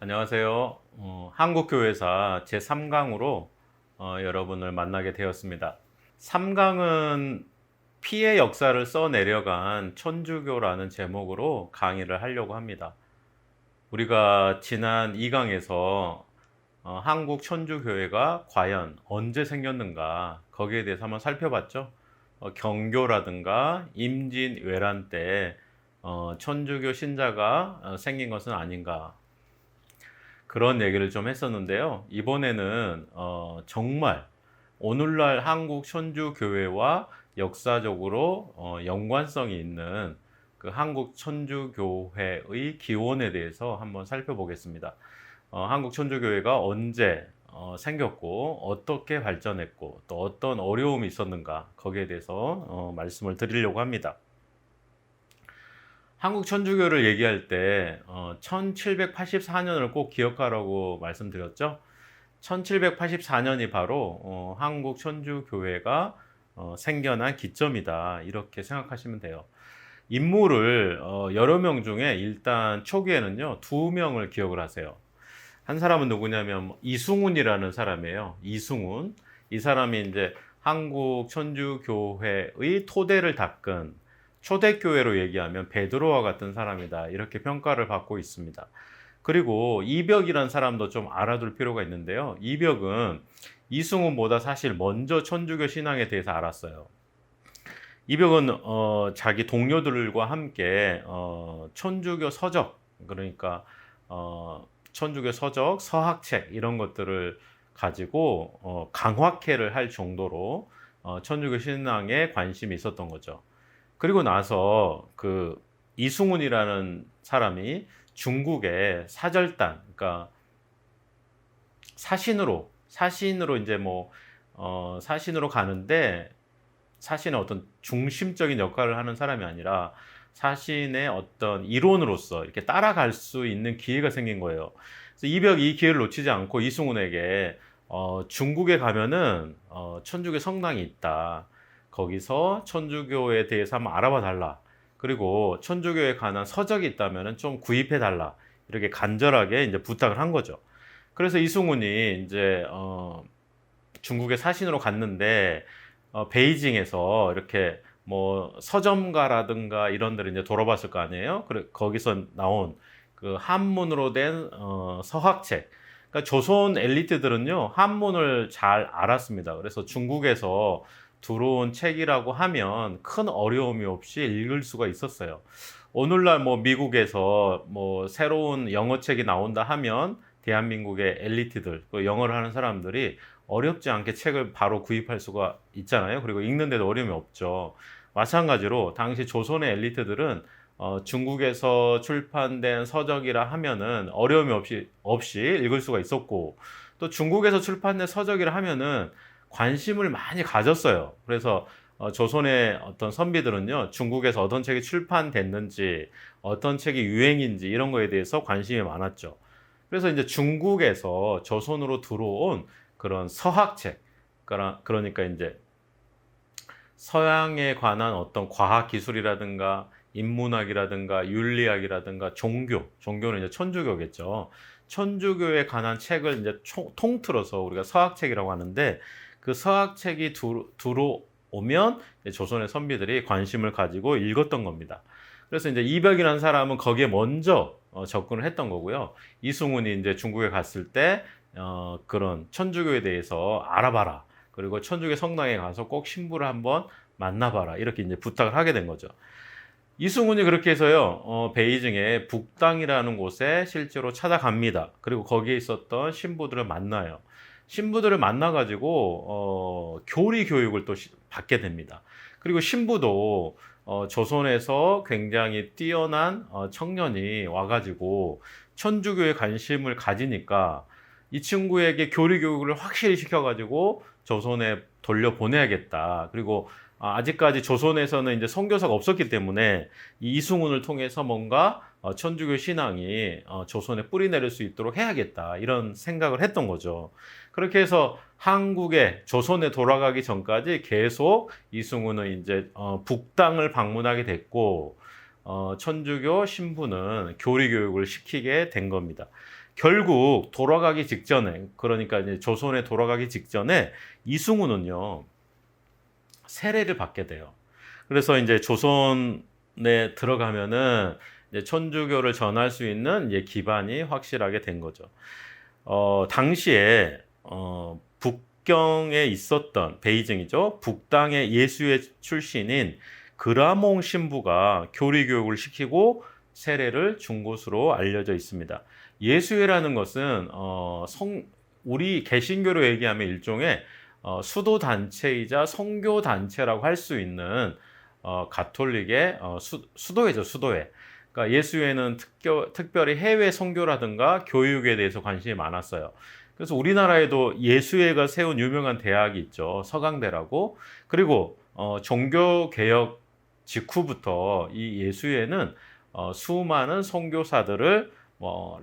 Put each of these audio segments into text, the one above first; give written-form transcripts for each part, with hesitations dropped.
안녕하세요. 한국교회사 제3강으로 여러분을 만나게 되었습니다. 3강은 피의 역사를 써내려간 천주교라는 제목으로 강의를 하려고 합니다. 우리가 지난 2강에서 한국 천주교회가 과연 언제 생겼는가 거기에 대해서 한번 살펴봤죠. 경교라든가 임진왜란 때 천주교 신자가 생긴 것은 아닌가, 그런 얘기를 좀 했었는데요. 이번에는 정말 오늘날 한국 천주교회와 역사적으로 연관성이 있는 그 한국 천주교회의 기원에 대해서 한번 살펴보겠습니다. 한국 천주교회가 언제 생겼고 어떻게 발전했고 또 어떤 어려움이 있었는가 거기에 대해서 말씀을 드리려고 합니다. 한국 천주교를 얘기할 때 1784년을 꼭 기억하라고 말씀드렸죠. 1784년이 바로 한국 천주교회가 생겨난 기점이다, 이렇게 생각하시면 돼요. 인물을 여러 명 중에 일단 초기에는요 2명을 기억을 하세요. 한 사람은 누구냐면 이승훈이라는 사람이에요. 이승훈. 이 사람이 이제 한국 천주교회의 토대를 닦은, 초대교회로 얘기하면 베드로와 같은 사람이다, 이렇게 평가를 받고 있습니다. 그리고 이벽이라는 사람도 좀 알아둘 필요가 있는데요. 이벽은 이승훈보다 사실 먼저 천주교 신앙에 대해서 알았어요. 이벽은 자기 동료들과 함께 천주교 서적, 그러니까 천주교 서적, 서학책 이런 것들을 가지고 강화케를 할 정도로 천주교 신앙에 관심이 있었던 거죠. 그리고 나서 그 이승훈이라는 사람이 중국의 사절단, 그러니까 사신으로 이제 사신으로 가는데, 사신의 어떤 중심적인 역할을 하는 사람이 아니라 사신의 어떤 이론으로서 이렇게 따라갈 수 있는 기회가 생긴 거예요. 그래서 이벽이 이 기회를 놓치지 않고 이승훈에게 중국에 가면은 천주교 성당이 있다, 거기서 천주교에 대해서 한번 알아봐 달라, 그리고 천주교에 관한 서적이 있다면 좀 구입해 달라, 이렇게 간절하게 이제 부탁을 한 거죠. 그래서 이승훈이 이제 중국의 사신으로 갔는데 베이징에서 이렇게 뭐 서점가라든가 이런 데를 이제 돌아봤을 거 아니에요. 그래 거기서 나온 그 한문으로 된 서학책. 그러니까 조선 엘리트들은요 한문을 잘 알았습니다. 그래서 중국에서 들어온 책이라고 하면 큰 어려움이 없이 읽을 수가 있었어요. 오늘날 뭐 미국에서 뭐 새로운 영어 책이 나온다 하면 대한민국의 엘리트들, 그 영어를 하는 사람들이 어렵지 않게 책을 바로 구입할 수가 있잖아요. 그리고 읽는데도 어려움이 없죠. 마찬가지로 당시 조선의 엘리트들은 중국에서 출판된 서적이라 하면은 어려움이 없이 읽을 수가 있었고, 또 중국에서 출판된 서적이라 하면은 관심을 많이 가졌어요. 그래서 조선의 어떤 선비들은요 중국에서 어떤 책이 출판됐는지, 어떤 책이 유행인지 이런 거에 대해서 관심이 많았죠. 그래서 이제 중국에서 조선으로 들어온 그런 서학책, 그러니까 이제 서양에 관한 어떤 과학 기술이라든가 인문학이라든가 윤리학이라든가 종교는 이제 천주교겠죠. 천주교에 관한 책을 이제 통틀어서 우리가 서학책이라고 하는데, 그 서학책이 들어오면 조선의 선비들이 관심을 가지고 읽었던 겁니다. 그래서 이제 이벽이라는 사람은 거기에 먼저 접근을 했던 거고요. 이승훈이 이제 중국에 갔을 때 그런 천주교에 대해서 알아봐라, 그리고 천주교 성당에 가서 꼭 신부를 한번 만나봐라, 이렇게 이제 부탁을 하게 된 거죠. 이승훈이 그렇게 해서요 베이징의 북당이라는 곳에 실제로 찾아갑니다. 그리고 거기에 있었던 신부들을 만나요. 신부들을 만나가지고 교리 교육을 또 받게 됩니다. 그리고 신부도 조선에서 굉장히 뛰어난 청년이 와가지고 천주교에 관심을 가지니까 이 친구에게 교리 교육을 확실히 시켜가지고 조선에 돌려보내야겠다. 그리고 아직까지 조선에서는 이제 선교사가 없었기 때문에 이 이승훈을 통해서 뭔가 천주교 신앙이 조선에 뿌리 내릴 수 있도록 해야겠다, 이런 생각을 했던 거죠. 그렇게 해서 한국에, 조선에 돌아가기 전까지 계속 이승훈은 이제 북당을 방문하게 됐고 천주교 신부는 교리 교육을 시키게 된 겁니다. 결국 돌아가기 직전에, 그러니까 이제 조선에 돌아가기 직전에 이승우는요 세례를 받게 돼요. 그래서 이제 조선에 들어가면은 이제 천주교를 전할 수 있는 이제 기반이 확실하게 된 거죠. 당시에 북경에 있었던 베이징이죠. 북당의 예수회 출신인 그라몽 신부가 교리 교육을 시키고 세례를 준 것으로 알려져 있습니다. 예수회라는 것은 우리 개신교로 얘기하면 일종의 수도 단체이자 선교 단체라고 할 수 있는 가톨릭의 수도회죠, 수도회. 그러니까 예수회는 특별히 해외 선교라든가 교육에 대해서 관심이 많았어요. 그래서 우리나라에도 예수회가 세운 유명한 대학이 있죠, 서강대라고. 그리고 종교개혁 직후부터 이 예수회는 수많은 선교사들을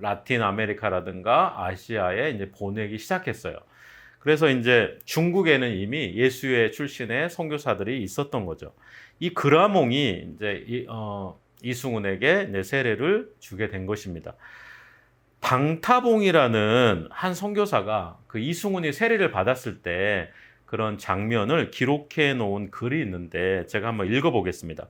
라틴 아메리카라든가 아시아에 이제 보내기 시작했어요. 그래서 이제 중국에는 이미 예수회 출신의 선교사들이 있었던 거죠. 이 그라몽이 이제 이승훈에게 이제 세례를 주게 된 것입니다. 방타봉이라는 한 선교사가 그 이승훈이 세례를 받았을 때 그런 장면을 기록해 놓은 글이 있는데 제가 한번 읽어보겠습니다.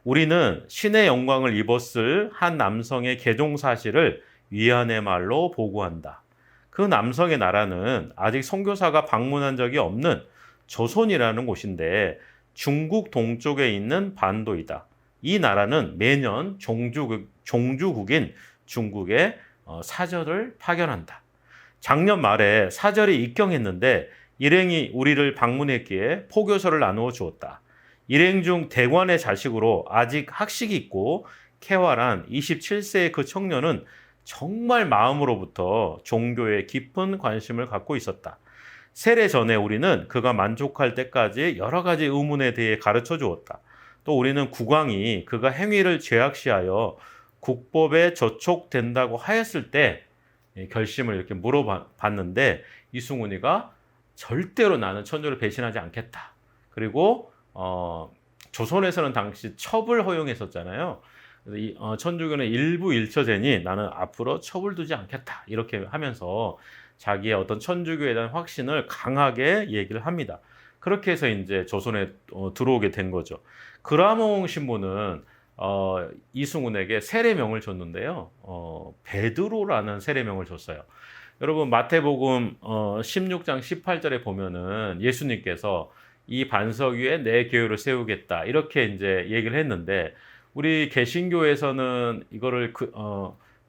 우리는 신의 영광을 입었을 한 남성의 개종 사실을 위안의 말로 보고한다. 그 남성의 나라는 아직 선교사가 방문한 적이 없는 조선이라는 곳인데 중국 동쪽에 있는 반도이다. 이 나라는 매년 종주국인 중국에 사절을 파견한다. 작년 말에 사절이 입경했는데 일행이 우리를 방문했기에 포교서를 나누어 주었다. 일행 중 대관의 자식으로 아직 학식이 있고 쾌활한 27세의 그 청년은 정말 마음으로부터 종교에 깊은 관심을 갖고 있었다. 세례 전에 우리는 그가 만족할 때까지 여러 가지 의문에 대해 가르쳐 주었다. 또 우리는 국왕이 그가 행위를 죄악시하여 국법에 저촉된다고 하였을 때 결심을 이렇게 물어봤는데 이승훈이가 절대로 나는 천주를 배신하지 않겠다. 그리고 조선에서는 당시 첩을 허용했었잖아요. 그래서 천주교는 일부 일처제니 나는 앞으로 첩을 두지 않겠다. 이렇게 하면서 자기의 어떤 천주교에 대한 확신을 강하게 얘기를 합니다. 그렇게 해서 이제 조선에 들어오게 된 거죠. 그라몽 신부는 이승훈에게 세례명을 줬는데요. 베드로라는 세례명을 줬어요. 여러분 마태복음 16장 18절에 보면은 예수님께서 이 반석 위에 내 교회를 세우겠다 이렇게 이제 얘기를 했는데 우리 개신교에서는 이거를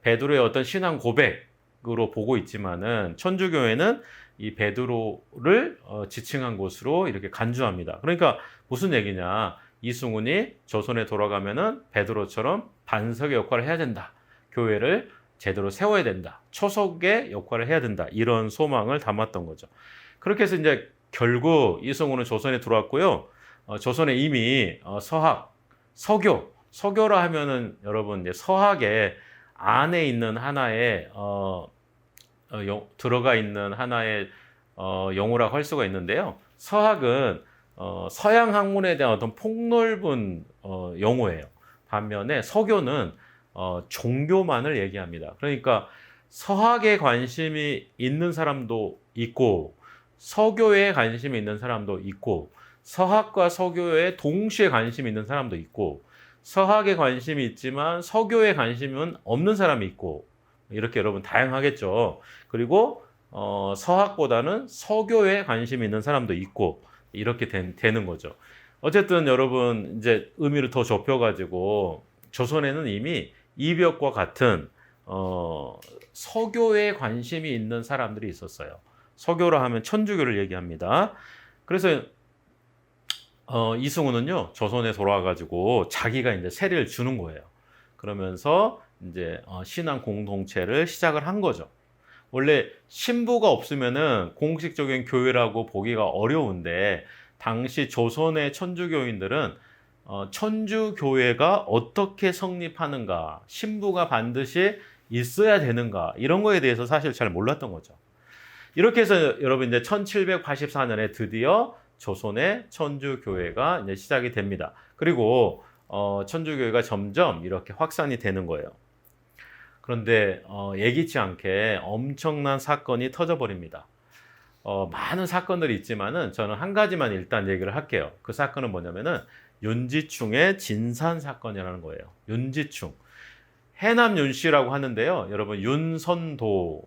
베드로의 어떤 신앙 고백으로 보고 있지만은 천주교회는 이 베드로를 지칭한 것으로 이렇게 간주합니다. 그러니까 무슨 얘기냐? 이승훈이 조선에 돌아가면은 베드로처럼 반석의 역할을 해야 된다. 교회를 제대로 세워야 된다. 초석의 역할을 해야 된다. 이런 소망을 담았던 거죠. 그렇게 해서 이제 결국 이승훈은 조선에 들어왔고요. 조선에 이미 서교라 하면은 여러분 이제 서학의 안에 있는 하나의 들어가 있는 하나의 용어라고 할 수가 있는데요. 서학은 서양 학문에 대한 어떤 폭넓은 용어예요. 반면에 서교는 종교만을 얘기합니다. 그러니까 서학에 관심이 있는 사람도 있고 서교에 관심이 있는 사람도 있고 서학과 서교에 동시에 관심이 있는 사람도 있고 서학에 관심이 있지만 서교에 관심은 없는 사람이 있고 이렇게 여러분 다양하겠죠. 그리고 서학보다는 서교에 관심이 있는 사람도 있고 이렇게 되는 거죠. 어쨌든 여러분 이제 의미를 더 좁혀가지고 조선에는 이미 이벽과 같은 서교에 관심이 있는 사람들이 있었어요. 서교라 하면 천주교를 얘기합니다. 그래서 이승훈은요 조선에 돌아와가지고 자기가 이제 세례를 주는 거예요. 그러면서 이제 신앙 공동체를 시작을 한 거죠. 원래 신부가 없으면은 공식적인 교회라고 보기가 어려운데 당시 조선의 천주교인들은 천주교회가 어떻게 성립하는가, 신부가 반드시 있어야 되는가 이런 거에 대해서 사실 잘 몰랐던 거죠. 이렇게 해서 여러분 이제 1784년에 드디어 조선의 천주교회가 이제 시작이 됩니다. 그리고 천주교회가 점점 이렇게 확산이 되는 거예요. 그런데 예기치 않게 엄청난 사건이 터져버립니다. 많은 사건들이 있지만은 저는 한 가지만 일단 얘기를 할게요. 그 사건은 뭐냐면은 윤지충의 진산 사건이라는 거예요. 윤지충. 해남 윤씨라고 하는데요. 여러분 윤선도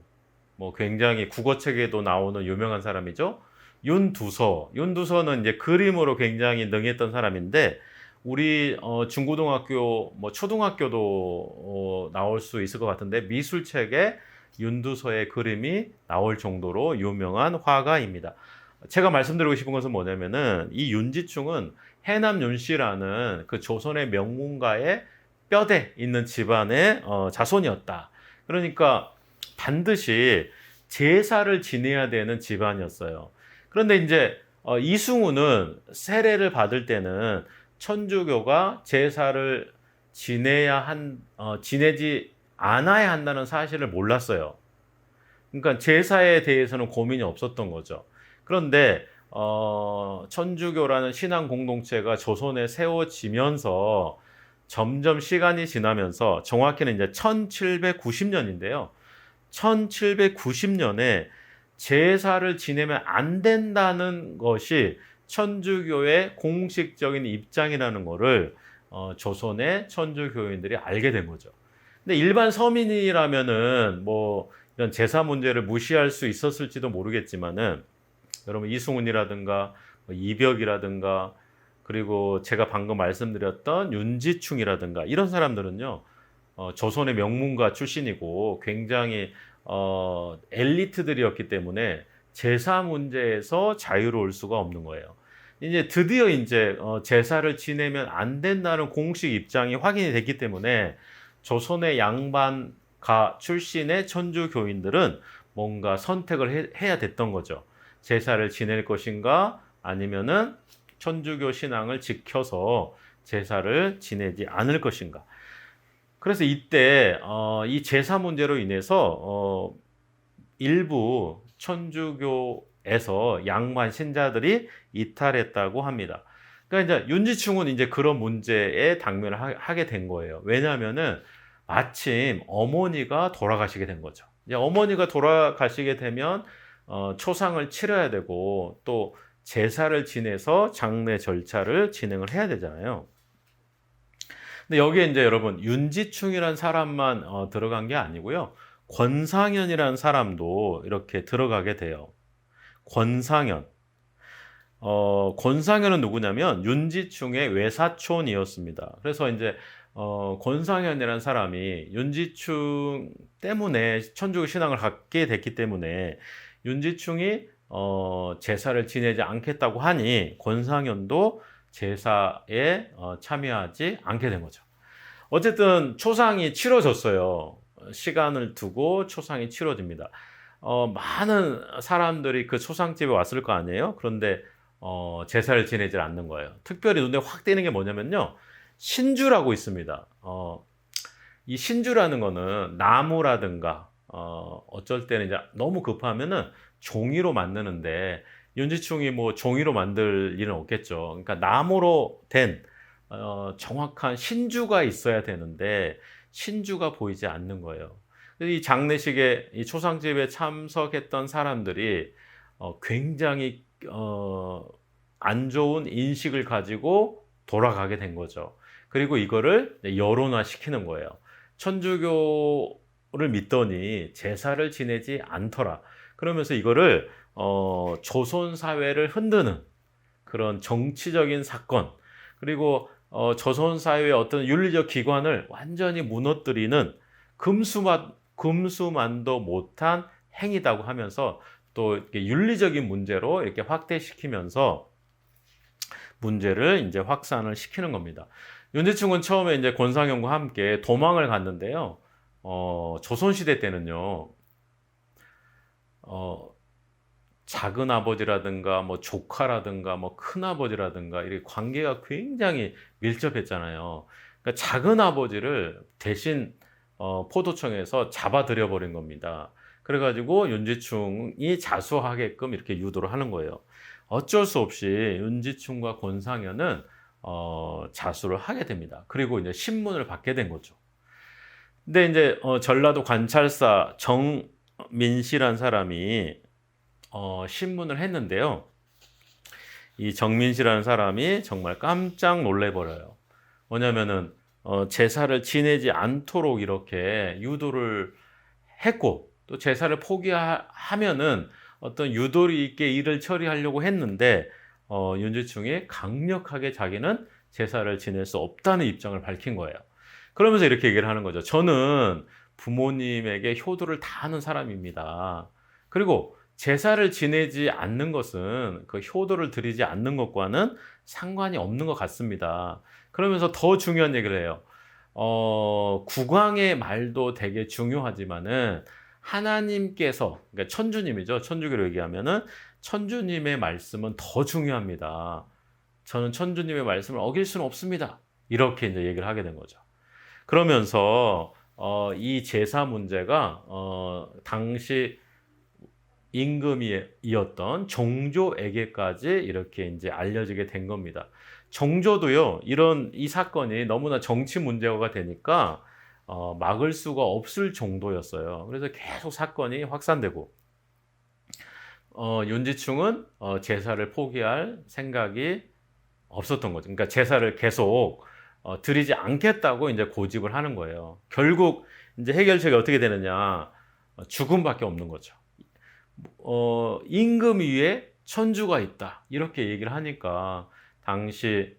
뭐 굉장히 국어책에도 나오는 유명한 사람이죠. 윤두서는 이제 그림으로 굉장히 능했던 사람인데 우리 중고등학교 뭐 초등학교도 나올 수 있을 것 같은데 미술책에 윤두서의 그림이 나올 정도로 유명한 화가입니다. 제가 말씀드리고 싶은 것은 뭐냐면은 이 윤지충은 해남 윤씨라는 그 조선의 명문가의 뼈대 있는 집안의 자손이었다. 그러니까 반드시 제사를 지내야 되는 집안이었어요. 그런데 이제 이승우는 세례를 받을 때는 천주교가 제사를 지내지 않아야 한다는 사실을 몰랐어요. 그러니까 제사에 대해서는 고민이 없었던 거죠. 그런데 천주교라는 신앙 공동체가 조선에 세워지면서 점점 시간이 지나면서 정확히는 이제 1790년인데요. 1790년에 제사를 지내면 안 된다는 것이 천주교의 공식적인 입장이라는 것을 조선의 천주교인들이 알게 된 거죠. 근데 일반 서민이라면은 뭐 이런 제사 문제를 무시할 수 있었을지도 모르겠지만은 여러분 이승훈이라든가 이벽이라든가 그리고 제가 방금 말씀드렸던 윤지충이라든가 이런 사람들은요 조선의 명문가 출신이고 굉장히 엘리트들이었기 때문에 제사 문제에서 자유로울 수가 없는 거예요. 이제 드디어 이제 제사를 지내면 안 된다는 공식 입장이 확인이 됐기 때문에 조선의 양반가 출신의 천주교인들은 뭔가 선택을 해야 됐던 거죠. 제사를 지낼 것인가 아니면은 천주교 신앙을 지켜서 제사를 지내지 않을 것인가. 그래서 이때 이 제사 문제로 인해서 일부 천주교에서 양반 신자들이 이탈했다고 합니다. 그러니까 이제 윤지충은 이제 그런 문제에 당면을 하게 된 거예요. 왜냐하면은 마침 어머니가 돌아가시게 된 거죠. 이제 어머니가 돌아가시게 되면 초상을 치러야 되고 또 제사를 지내서 장례 절차를 진행을 해야 되잖아요. 근데 여기에 이제 여러분 윤지충이라는 사람만 들어간 게 아니고요. 권상현이라는 사람도 이렇게 들어가게 돼요. 권상현. 권상현은 누구냐면 윤지충의 외사촌이었습니다. 그래서 이제 권상현이라는 사람이 윤지충 때문에 천주교 신앙을 갖게 됐기 때문에 윤지충이 제사를 지내지 않겠다고 하니 권상현도 제사에 참여하지 않게 된 거죠. 어쨌든 초상이 치러졌어요. 시간을 두고 초상이 치러집니다. 많은 사람들이 그 초상집에 왔을 거 아니에요? 그런데 제사를 지내지 않는 거예요. 특별히 눈에 확 띄는 게 뭐냐면요. 신주라고 있습니다. 이 신주라는 거는 나무라든가 어쩔 때는 이제 너무 급하면은 종이로 만드는데 윤지충이 뭐 종이로 만들 일은 없겠죠. 그러니까 나무로 된 정확한 신주가 있어야 되는데 신주가 보이지 않는 거예요. 이 장례식에 이 초상집에 참석했던 사람들이 굉장히 안 좋은 인식을 가지고 돌아가게 된 거죠. 그리고 이거를 여론화 시키는 거예요. 천주교를 믿더니 제사를 지내지 않더라. 그러면서 이거를 조선 사회를 흔드는 그런 정치적인 사건, 그리고 조선 사회의 어떤 윤리적 기관을 완전히 무너뜨리는 금수만도 못한 행위다고 하면서 또 이렇게 윤리적인 문제로 이렇게 확대시키면서 문제를 이제 확산을 시키는 겁니다. 윤지충은 처음에 이제 권상현과 함께 도망을 갔는데요. 조선시대 때는요, 작은 아버지라든가 뭐 조카라든가 뭐 큰 아버지라든가 이렇게 관계가 굉장히 밀접했잖아요. 그러니까 작은 아버지를 대신 포도청에서 잡아들여 버린 겁니다. 그래가지고 윤지충이 자수하게끔 이렇게 유도를 하는 거예요. 어쩔 수 없이 윤지충과 권상현은 자수를 하게 됩니다. 그리고 이제 신문을 받게 된 거죠. 근데 이제 전라도 관찰사 정민 씨란 사람이 신문을 했는데요. 이 정민 씨라는 사람이 정말 깜짝 놀래 버려요. 뭐냐면은 제사를 지내지 않도록 이렇게 유도를 했고, 또 제사를 포기하면은 어떤 유도리 있게 일을 처리하려고 했는데 윤지충이 강력하게 자기는 제사를 지낼 수 없다는 입장을 밝힌 거예요. 그러면서 이렇게 얘기를 하는 거죠. 저는 부모님에게 효도를 다하는 사람입니다. 그리고 제사를 지내지 않는 것은 그 효도를 드리지 않는 것과는 상관이 없는 것 같습니다. 그러면서 더 중요한 얘기를 해요. 국왕의 말도 되게 중요하지만은 하나님께서, 그러니까 천주님이죠. 천주교로 얘기하면은 천주님의 말씀은 더 중요합니다. 저는 천주님의 말씀을 어길 수는 없습니다. 이렇게 이제 얘기를 하게 된 거죠. 그러면서 이 제사 문제가 당시 임금이었던 종조에게까지 이렇게 이제 알려지게 된 겁니다. 종조도요, 이 사건이 너무나 정치 문제가 되니까 막을 수가 없을 정도였어요. 그래서 계속 사건이 확산되고 윤지충은 제사를 포기할 생각이 없었던 거죠. 그러니까 제사를 계속 드리지 않겠다고 이제 고집을 하는 거예요. 결국 이제 해결책이 어떻게 되느냐? 죽음밖에 없는 거죠. 임금 위에 천주가 있다. 이렇게 얘기를 하니까 당시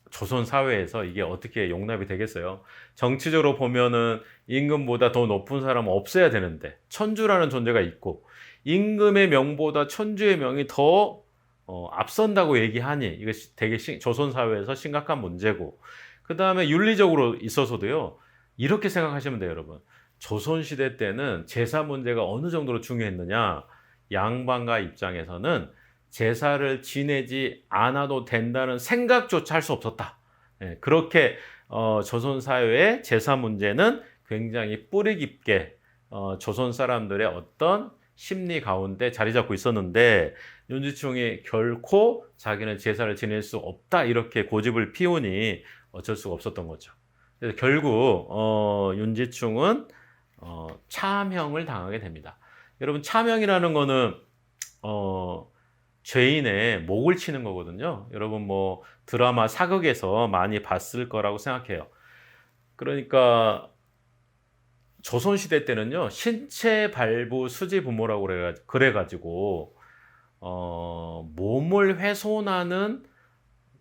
조선 사회에서 이게 어떻게 용납이 되겠어요? 정치적으로 보면은 임금보다 더 높은 사람은 없어야 되는데 천주라는 존재가 있고 임금의 명보다 천주의 명이 더 앞선다고 얘기하니 이거 되게 조선 사회에서 심각한 문제고, 그 다음에 윤리적으로 있어서도요, 이렇게 생각하시면 돼요, 여러분. 조선시대 때는 제사 문제가 어느 정도로 중요했느냐, 양반가 입장에서는 제사를 지내지 않아도 된다는 생각조차 할 수 없었다. 그렇게 조선 사회의 제사 문제는 굉장히 뿌리 깊게 조선 사람들의 어떤 심리 가운데 자리 잡고 있었는데, 윤지충이 결코 자기는 제사를 지낼 수 없다 이렇게 고집을 피우니 어쩔 수가 없었던 거죠. 그래서 결국 윤지충은 차명을 당하게 됩니다. 여러분, 차명이라는 거는 죄인의 목을 치는 거거든요. 여러분 뭐 드라마 사극에서 많이 봤을 거라고 생각해요. 그러니까 조선시대 때는요, 신체 발부 수지 부모라고 그래가지고 몸을 훼손하는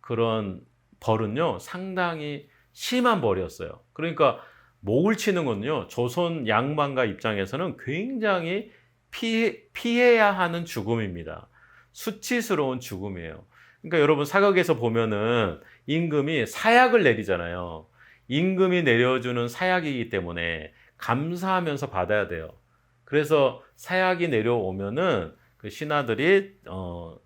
그런 벌은요, 상당히 심한 벌이었어요. 그러니까 목을 치는 건요, 조선 양반가 입장에서는 굉장히 피해야 하는 죽음입니다. 수치스러운 죽음이에요. 그러니까 여러분 사극에서 보면은 임금이 사약을 내리잖아요. 임금이 내려주는 사약이기 때문에 감사하면서 받아야 돼요. 그래서 사약이 내려오면은 그 신하들이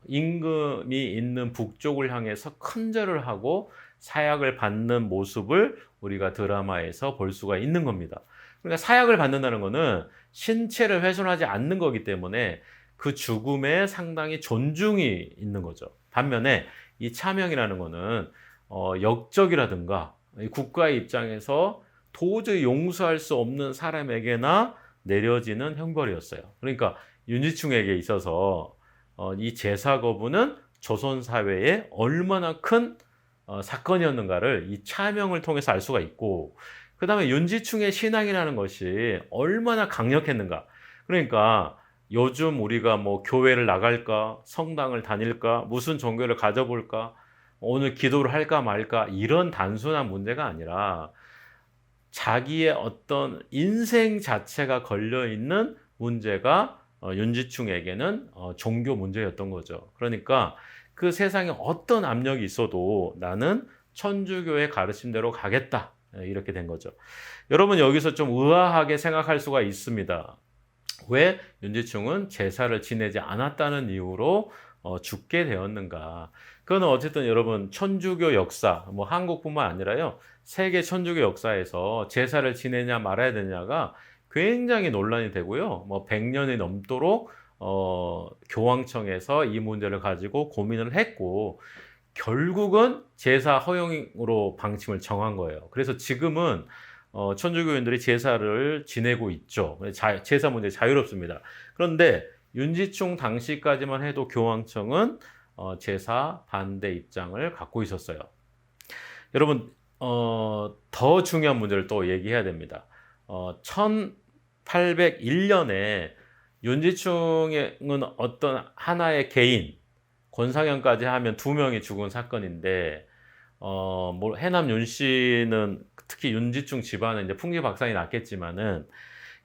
임금이 있는 북쪽을 향해서 큰 절을 하고 사약을 받는 모습을 우리가 드라마에서 볼 수가 있는 겁니다. 그러니까 사약을 받는다는 것은 신체를 훼손하지 않는 거기 때문에 그 죽음에 상당히 존중이 있는 거죠. 반면에 이 차명이라는 것은 역적이라든가 국가의 입장에서 도저히 용서할 수 없는 사람에게나 내려지는 형벌이었어요. 그러니까 윤지충에게 있어서 이 제사 거부는 조선 사회에 얼마나 큰 사건이었는가를 이 차명을 통해서 알 수가 있고, 그 다음에 윤지충의 신앙이라는 것이 얼마나 강력했는가. 그러니까 요즘 우리가 뭐 교회를 나갈까, 성당을 다닐까, 무슨 종교를 가져볼까, 오늘 기도를 할까 말까, 이런 단순한 문제가 아니라 자기의 어떤 인생 자체가 걸려있는 문제가 윤지충에게는 종교 문제였던 거죠. 그러니까 그 세상에 어떤 압력이 있어도 나는 천주교의 가르침대로 가겠다, 이렇게 된 거죠. 여러분, 여기서 좀 의아하게 생각할 수가 있습니다. 왜 윤지충은 제사를 지내지 않았다는 이유로 죽게 되었는가? 그건 어쨌든 여러분, 천주교 역사, 뭐 한국뿐만 아니라요, 세계 천주교 역사에서 제사를 지내냐 말아야 되냐가 굉장히 논란이 되고요, 뭐 100년이 넘도록 교황청에서 이 문제를 가지고 고민을 했고, 결국은 제사 허용으로 방침을 정한 거예요. 그래서 지금은 천주교인들이 제사를 지내고 있죠. 제사 문제 자유롭습니다. 그런데 윤지충 당시까지만 해도 교황청은 제사 반대 입장을 갖고 있었어요. 여러분, 더 중요한 문제를 또 얘기해야 됩니다. 1801년에 윤지충은 어떤 하나의 개인, 권상현까지 하면 2명이 죽은 사건인데, 뭐 해남 윤 씨는 특히 윤지충 집안은 이제 풍지박산이 났겠지만은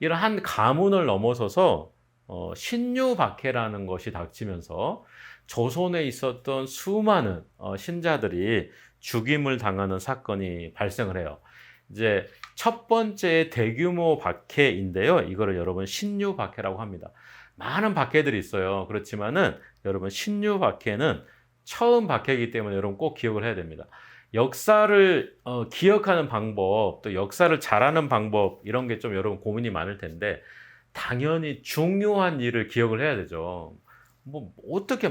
이런 한 가문을 넘어서서 신유박해라는 것이 닥치면서 조선에 있었던 수많은 신자들이 죽임을 당하는 사건이 발생을 해요. 이제 첫 번째 대규모 박해인데요. 이거를 여러분 신유박해라고 합니다. 많은 박해들이 있어요. 그렇지만은 여러분 신유박해는 처음 박해이기 때문에 여러분 꼭 기억을 해야 됩니다. 역사를 기억하는 방법, 또 역사를 잘하는 방법 이런 게 좀 여러분 고민이 많을 텐데 당연히 중요한 일을 기억을 해야 되죠. 뭐 어떻게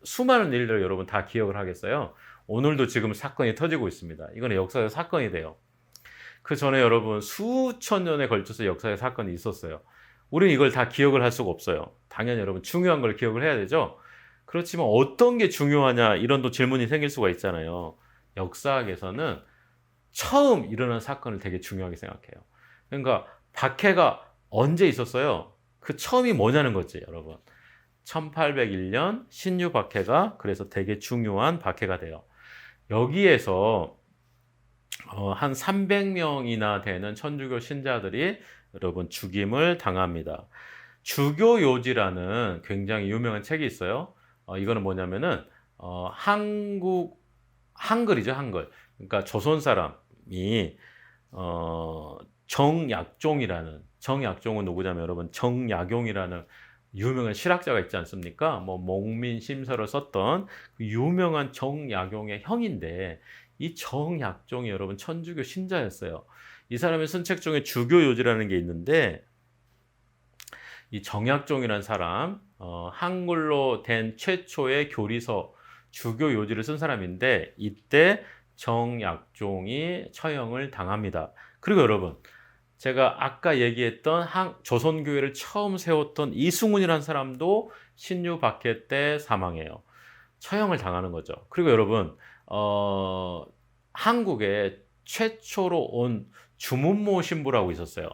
수많은 일들을 여러분 다 기억을 하겠어요? 오늘도 지금 사건이 터지고 있습니다. 이거는 역사의 사건이 돼요. 그 전에 여러분 수천 년에 걸쳐서 역사의 사건이 있었어요. 우리는 이걸 다 기억을 할 수가 없어요. 당연히 여러분 중요한 걸 기억을 해야 되죠. 그렇지만 어떤 게 중요하냐 이런 또 질문이 생길 수가 있잖아요. 역사학에서는 처음 일어난 사건을 되게 중요하게 생각해요. 그러니까 박해가 언제 있었어요? 그 처음이 뭐냐는 거지, 여러분. 1801년 신유 박해가 그래서 되게 중요한 박해가 돼요. 여기에서 한 300명이나 되는 천주교 신자들이 여러분 죽임을 당합니다. 주교요지라는 굉장히 유명한 책이 있어요. 이거는 뭐냐면은 한글이죠, 한글. 그러니까 조선 사람이 정약종은 누구냐면 여러분 정약용이라는 유명한 실학자가 있지 않습니까? 뭐 목민심서를 썼던 그 유명한 정약용의 형인데 이 정약종이 여러분 천주교 신자였어요. 이 사람이 쓴 책 중에 주교요지라는 게 있는데 이 정약종이라는 사람 한글로 된 최초의 교리서 주교요지를 쓴 사람인데 이때 정약종이 처형을 당합니다. 그리고 여러분 제가 아까 얘기했던 조선교회를 처음 세웠던 이승훈이라는 사람도 신유박해 때 사망해요. 처형을 당하는 거죠. 그리고 여러분 한국에 최초로 온 주문모 신부라고 있었어요.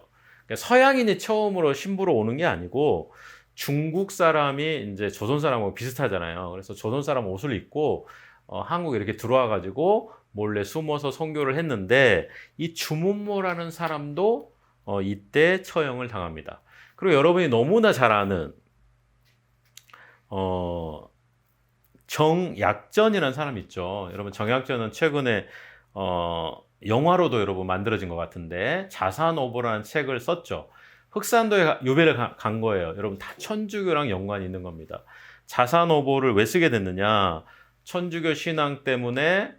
그러니까 서양인이 처음으로 신부로 오는 게 아니고 중국 사람이 이제 조선 사람하고 비슷하잖아요. 그래서 조선 사람 옷을 입고 한국에 이렇게 들어와 가지고 몰래 숨어서 선교를 했는데 이 주문모라는 사람도 이때 처형을 당합니다. 그리고 여러분이 너무나 잘 아는 정약전이라는 사람 있죠. 여러분 정약전은 최근에 영화로도 여러분 만들어진 것 같은데 자산오보라는 책을 썼죠. 흑산도에 유배를 간 거예요. 여러분 다 천주교랑 연관이 있는 겁니다. 자산오보를 왜 쓰게 됐느냐? 천주교 신앙 때문에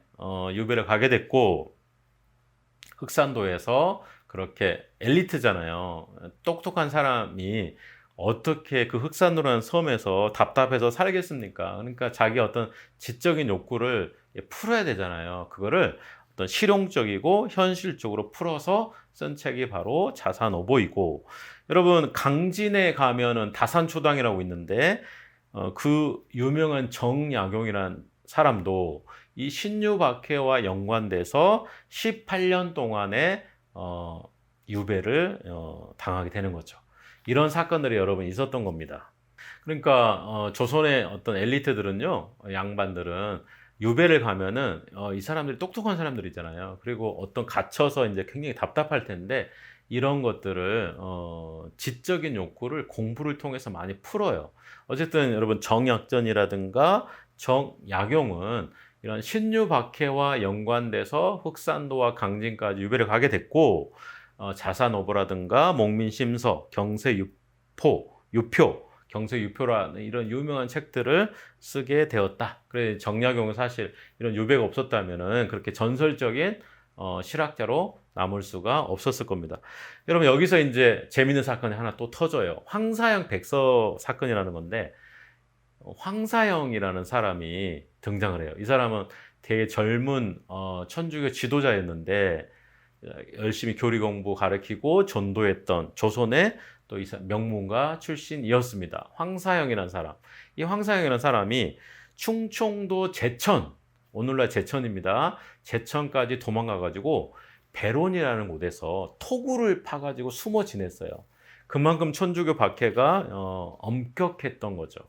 유배를 가게 됐고 흑산도에서 그렇게 엘리트잖아요. 똑똑한 사람이 어떻게 그 흑산도라는 섬에서 답답해서 살겠습니까? 그러니까 자기 어떤 지적인 욕구를 풀어야 되잖아요. 그거를 어떤 실용적이고 현실적으로 풀어서 쓴 책이 바로 자산오보이고 여러분 강진에 가면은 다산초당이라고 있는데 그 유명한 정약용이라는 사람도 이 신유박해와 연관돼서 18년 동안에 유배를 당하게 되는 거죠. 이런 사건들이 여러분 있었던 겁니다. 그러니까 조선의 어떤 엘리트들은요, 양반들은 유배를 가면은 이 사람들이 똑똑한 사람들 있잖아요. 그리고 어떤 갇혀서 이제 굉장히 답답할 텐데 이런 것들을 지적인 욕구를 공부를 통해서 많이 풀어요. 어쨌든 여러분 정약전이라든가 정약용은 이런 신유박해와 연관돼서 흑산도와 강진까지 유배를 가게 됐고 자산오보라든가 목민심서, 유표, 경세유표라는 이런 유명한 책들을 쓰게 되었다. 그래 정약용은 사실 이런 유배가 없었다면은 그렇게 전설적인 실학자로 남을 수가 없었을 겁니다. 여러분 여기서 이제 재밌는 사건이 하나 또 터져요. 황사영 백서 사건이라는 건데 황사영이라는 사람이 등장을 해요. 이 사람은 되게 젊은 천주교 지도자였는데 열심히 교리 공부 가르치고 전도했던 조선의 또 명문가 출신이었습니다. 황사영이라는 사람. 이 황사영이라는 사람이 충청도 제천, 오늘날 제천입니다. 제천까지 도망가가지고 배론이라는 곳에서 토구를 파가지고 숨어 지냈어요. 그만큼 천주교 박해가 엄격했던 거죠.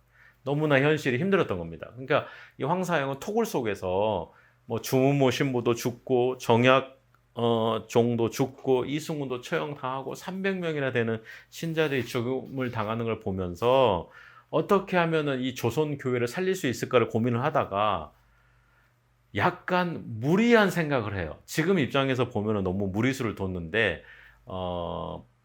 너무나 현실이 힘들었던 겁니다. 그러니까 이 황사영은 토굴 속에서 뭐 주무모 신부도 죽고 정약 종도 죽고 이승훈도 처형당하고 300명이나 되는 신자들이 죽음을 당하는 걸 보면서 어떻게 하면은 이 조선 교회를 살릴 수 있을까를 고민을 하다가 약간 무리한 생각을 해요. 지금 입장에서 보면은 너무 무리수를 뒀는데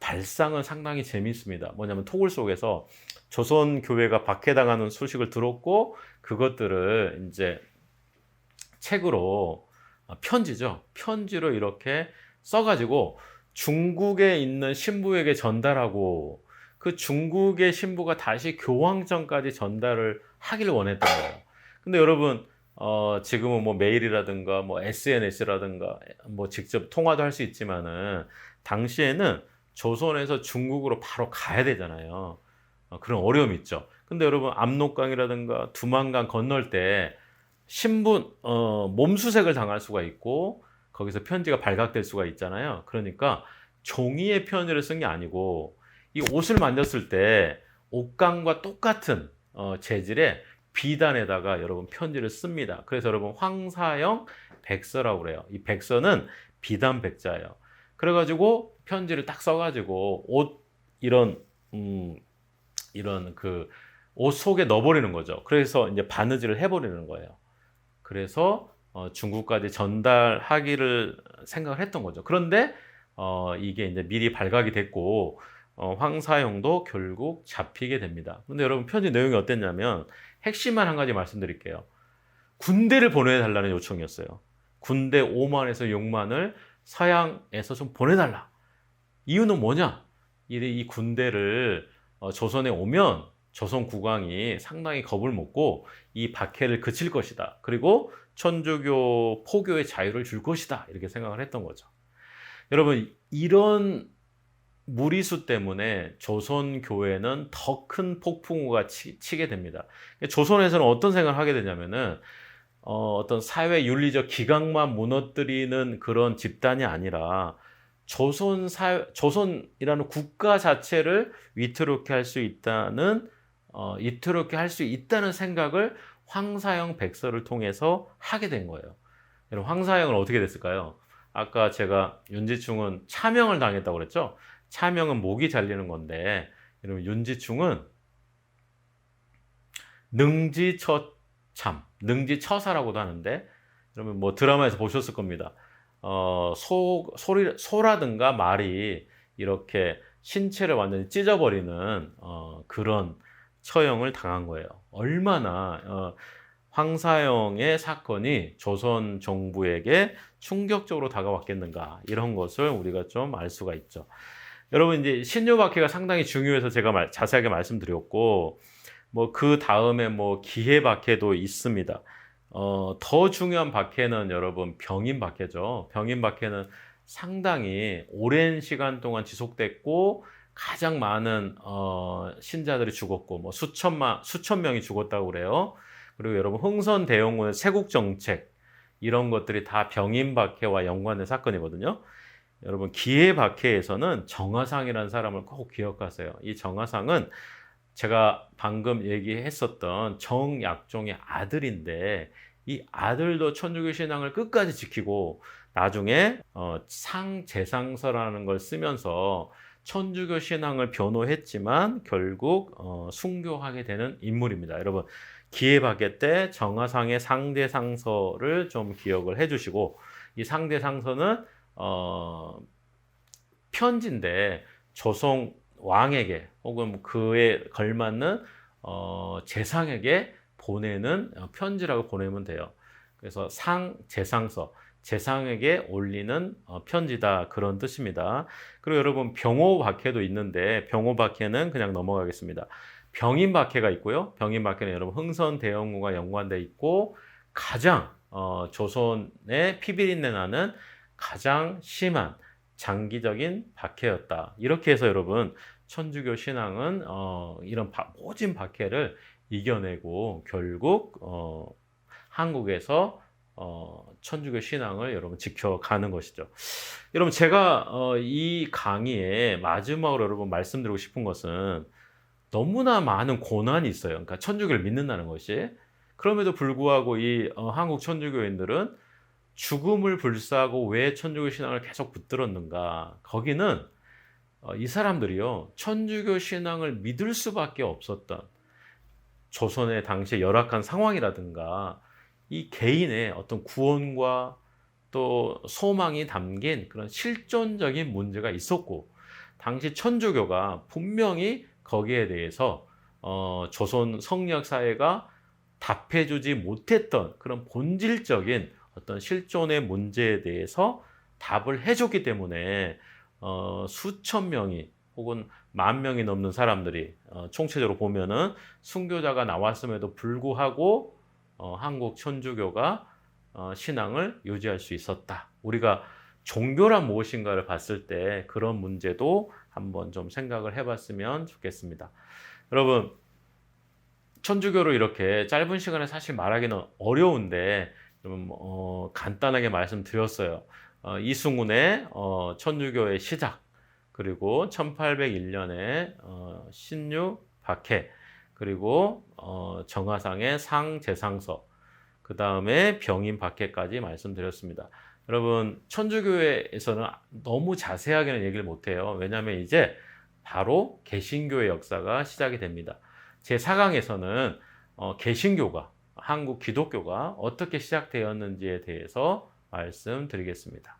발상은 상당히 재미있습니다. 뭐냐면 토굴 속에서 조선 교회가 박해당하는 소식을 들었고 그것들을 이제 책으로 편지죠. 편지로 이렇게 써가지고 중국에 있는 신부에게 전달하고 그 중국의 신부가 다시 교황청까지 전달을 하기를 원했던 거예요. 근데 여러분 지금은 뭐 메일이라든가 뭐 SNS라든가 뭐 직접 통화도 할 수 있지만은 당시에는 조선에서 중국으로 바로 가야 되잖아요. 그런 어려움이 있죠. 근데 여러분 압록강이라든가 두만강 건널 때 신분 몸수색을 당할 수가 있고 거기서 편지가 발각될 수가 있잖아요. 그러니까 종이의 편지를 쓴 게 아니고 이 옷을 만졌을 때 옷감과 똑같은 재질의 비단에다가 여러분 편지를 씁니다. 그래서 여러분 황사영 백서라고 그래요. 이 백서는 비단 백자예요. 그래가지고 편지를 딱 써가지고 옷 이런 그 옷 속에 넣어버리는 거죠. 그래서 이제 바느질을 해버리는 거예요. 그래서 중국까지 전달하기를 생각을 했던 거죠. 그런데 이게 이제 미리 발각이 됐고 황사영도 결국 잡히게 됩니다. 근데 여러분 편지 내용이 어땠냐면 핵심만 한 가지 말씀드릴게요. 군대를 보내달라는 요청이었어요. 군대 5만에서 6만을 서양에서 좀 보내달라. 이유는 뭐냐? 이 군대를 조선에 오면 조선 국왕이 상당히 겁을 먹고 이 박해를 그칠 것이다. 그리고 천주교 포교의 자유를 줄 것이다. 이렇게 생각을 했던 거죠. 여러분 이런 무리수 때문에 조선 교회는 더 큰 폭풍우가 치게 됩니다. 조선에서는 어떤 생각을 하게 되냐면은 어떤 사회 윤리적 기강만 무너뜨리는 그런 집단이 아니라 조선이라는 국가 자체를 위태롭게 할 수 있다는 생각을 황사영 백서를 통해서 하게 된 거예요. 여러분 황사영은 어떻게 됐을까요? 아까 제가 윤지충은 차명을 당했다고 그랬죠? 차명은 목이 잘리는 건데 여러분 윤지충은 능지처사라고도 하는데 여러분 뭐 드라마에서 보셨을 겁니다. 소라든가 말이 이렇게 신체를 완전히 찢어버리는 그런 처형을 당한 거예요. 얼마나 황사영의 사건이 조선 정부에게 충격적으로 다가왔겠는가 이런 것을 우리가 좀 알 수가 있죠. 여러분 이제 신유 박해가 상당히 중요해서 제가 자세하게 말씀드렸고 뭐 그 다음에 뭐 기해 박해도 있습니다. 더 중요한 박해는 여러분 병인 박해죠. 병인 박해는 상당히 오랜 시간 동안 지속됐고 가장 많은 신자들이 죽었고 뭐 수천 명이 죽었다고 그래요. 그리고 여러분 흥선대원군의 세국정책 이런 것들이 다 병인 박해와 연관된 사건이거든요. 여러분 기해 박해에서는 정화상이라는 사람을 꼭 기억하세요. 이 정화상은 제가 방금 얘기했었던 정약종의 아들인데 이 아들도 천주교 신앙을 끝까지 지키고 나중에 상제상서라는 걸 쓰면서 천주교 신앙을 변호했지만 결국 순교하게 되는 인물입니다. 여러분 기해박해 때 정화상의 상대상서를 좀 기억을 해주시고 이 상대상서는 편지인데 조선 왕에게 혹은 그에 걸맞는 재상에게 보내는 편지라고 보내면 돼요. 그래서 상제상서, 재상에게 올리는 편지다 그런 뜻입니다. 그리고 여러분 병호박해도 있는데 병호박해는 그냥 넘어가겠습니다. 병인박해가 있고요. 병인박해는 여러분 흥선대원군과 연관돼 있고 가장 조선의 피비린내 나는 가장 심한 장기적인 박해였다. 이렇게 해서 여러분 천주교 신앙은 이런 모진 박해를 이겨내고 결국 한국에서 천주교 신앙을 여러분 지켜가는 것이죠. 여러분 제가 이 강의에 마지막으로 여러분 말씀드리고 싶은 것은 너무나 많은 고난이 있어요. 그러니까 천주교를 믿는다는 것이. 그럼에도 불구하고 이 한국 천주교인들은 죽음을 불사하고 왜 천주교 신앙을 계속 붙들었는가? 거기는 이 사람들이요 천주교 신앙을 믿을 수밖에 없었던 조선의 당시의 열악한 상황이라든가 이 개인의 어떤 구원과 또 소망이 담긴 그런 실존적인 문제가 있었고, 당시 천주교가 분명히 거기에 대해서 조선 성리학 사회가 답해주지 못했던 그런 본질적인 어떤 실존의 문제에 대해서 답을 해줬기 때문에 수천 명이 혹은 만 명이 넘는 사람들이 총체적으로 보면은 순교자가 나왔음에도 불구하고 한국 천주교가 신앙을 유지할 수 있었다. 우리가 종교란 무엇인가를 봤을 때 그런 문제도 한번 좀 생각을 해봤으면 좋겠습니다. 여러분, 천주교를 이렇게 짧은 시간에 사실 말하기는 어려운데 좀 간단하게 말씀드렸어요. 이승훈의 천주교의 시작, 그리고 1801년에 신유 박해, 그리고 정화상의 상제상서, 그 다음에 병인 박해까지 말씀드렸습니다. 여러분 천주교에서는 너무 자세하게는 얘기를 못해요. 왜냐하면 이제 바로 개신교의 역사가 시작이 됩니다. 제4강에서는 개신교가, 한국 기독교가 어떻게 시작되었는지에 대해서 말씀드리겠습니다.